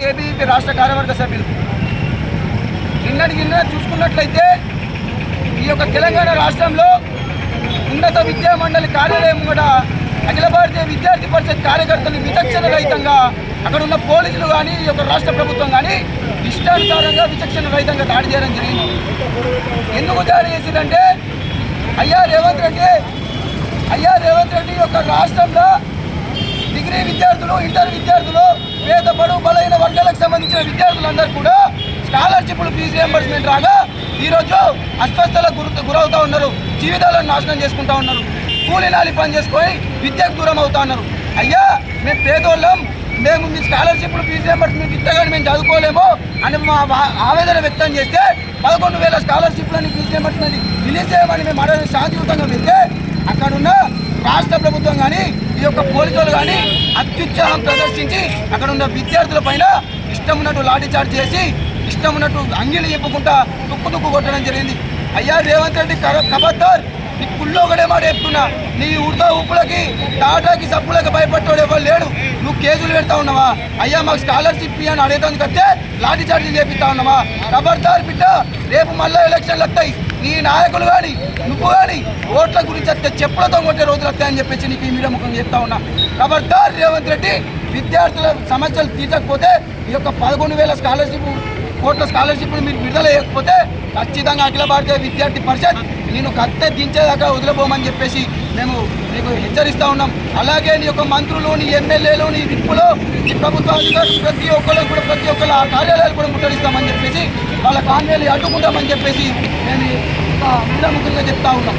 ABVP రాష్ట్ర కార్యవర్గ సభ్యులు. నిన్న చూసుకున్నట్లయితే ఈ యొక్క తెలంగాణ రాష్ట్రంలో ఉన్నత విద్యా మండలి కార్యాలయం కూడా అఖిల భారతీయ విద్యార్థి పరిషత్ కార్యకర్తలు విచక్షణ రహితంగా అక్కడ ఉన్న పోలీసులు కానీ ఈ యొక్క రాష్ట్ర ప్రభుత్వం కానీ ఇష్టానుసారంగా విచక్షణ రహితంగా దాడి చేయడం జరిగింది. ఎందుకు దాడి చేసిందంటే అయ్యా రేవంత్ రెడ్డి యొక్క రాష్ట్రంలో డిగ్రీ విద్యార్థులు, ఇంటర్ విద్యార్థులు, పేద బడుగు బలైన వర్గాలకు సంబంధించిన విద్యార్థులందరూ కూడా స్కాలర్షిప్లు, ఫీజు రియంబర్స్మెంట్ రాగా ఈరోజు అస్వస్థలకు గురవుతూ ఉన్నారు, జీవితాలను నాశనం చేసుకుంటూ ఉన్నారు, కూలీ నాలి పని చేసుకొని విద్యకు దూరం అవుతా ఉన్నారు. అయ్యా మేము పేదోళ్ళం, మేము మీ స్కాలర్షిప్లు, ఫీజు రియంబర్స్మెంట్ ఇస్తే కానీ మేము చదువుకోలేము అని మా ఆవేదన వ్యక్తం చేస్తే 11,000 స్కాలర్షిప్లని, ఫీజు రియంబర్స్మెంట్ రిలీజ్ చేయమని మేము అడగని శాంతియుతంగా వెళ్తే అక్కడున్న రాష్ట్ర ప్రభుత్వం కానీ ఈ యొక్క పోలీసులు కానీ అత్యుత్సాహం ప్రదర్శించి అక్కడ ఉన్న విద్యార్థుల పైన ఇష్టం ఉన్నట్టు లాఠీ చార్జ్ చేసి ఇష్టం ఉన్నట్టు అంగిలి చెప్పుకుంటా తుక్కు కొట్టడం జరిగింది. అయ్యా రేవంత్ రెడ్డి ఖబర్దార్, నీ కుళ్ళు ఒకటే మాట చెప్తున్నా, నీ ఉడతా ఉప్పులకి టాటాకి సప్పులకి భయపడ్డాడు ఎవరు లేడు. నువ్వు కేసులు పెడతా ఉన్నావా? అయ్యా మాకు స్కాలర్షిప్ అని అడుగుతుంది కట్టే లాఠీ చార్జీలు చేపిస్తా ఉన్నావా? ఖబర్దార్ బిడ్డ, రేపు మళ్ళీ ఎలక్షన్లు వస్తాయి, నీ నాయకులు కానీ నువ్వు కానీ ఓట్ల గురించి వస్తే చెప్పులతో కొట్టే రోజులు వస్తాయని చెప్పేసి నీకు ఈ మీడియా ముఖంగా చెప్తా ఉన్నా. ఖబర్దార్ రేవంత్ రెడ్డి, విద్యార్థుల సమస్యలు తీర్చకపోతే ఈ యొక్క 11,000 కోట్ల స్కాలర్షిప్లు మీరు విడుదల చేయకపోతే ఖచ్చితంగా అఖిల భారతీయ విద్యార్థి పరిషత్ నేను కత్తె దించేదాకా వదిలిపోమని చెప్పేసి మేము నీకు హెచ్చరిస్తూ ఉన్నాం. అలాగే నీ యొక్క మంత్రులు, నీ ఎమ్మెల్యేలు, నీ విప్పులు, నీ ప్రభుత్వ అధికారులు ప్రతి ఒక్కరు ఆ కార్యాలయాలు కూడా ముట్టడిస్తామని చెప్పేసి వాళ్ళ కాన్వేలు అడ్డుకుంటామని చెప్పేసి మేము మీడియా ముఖ్యంగా చెప్తా ఉన్నాం.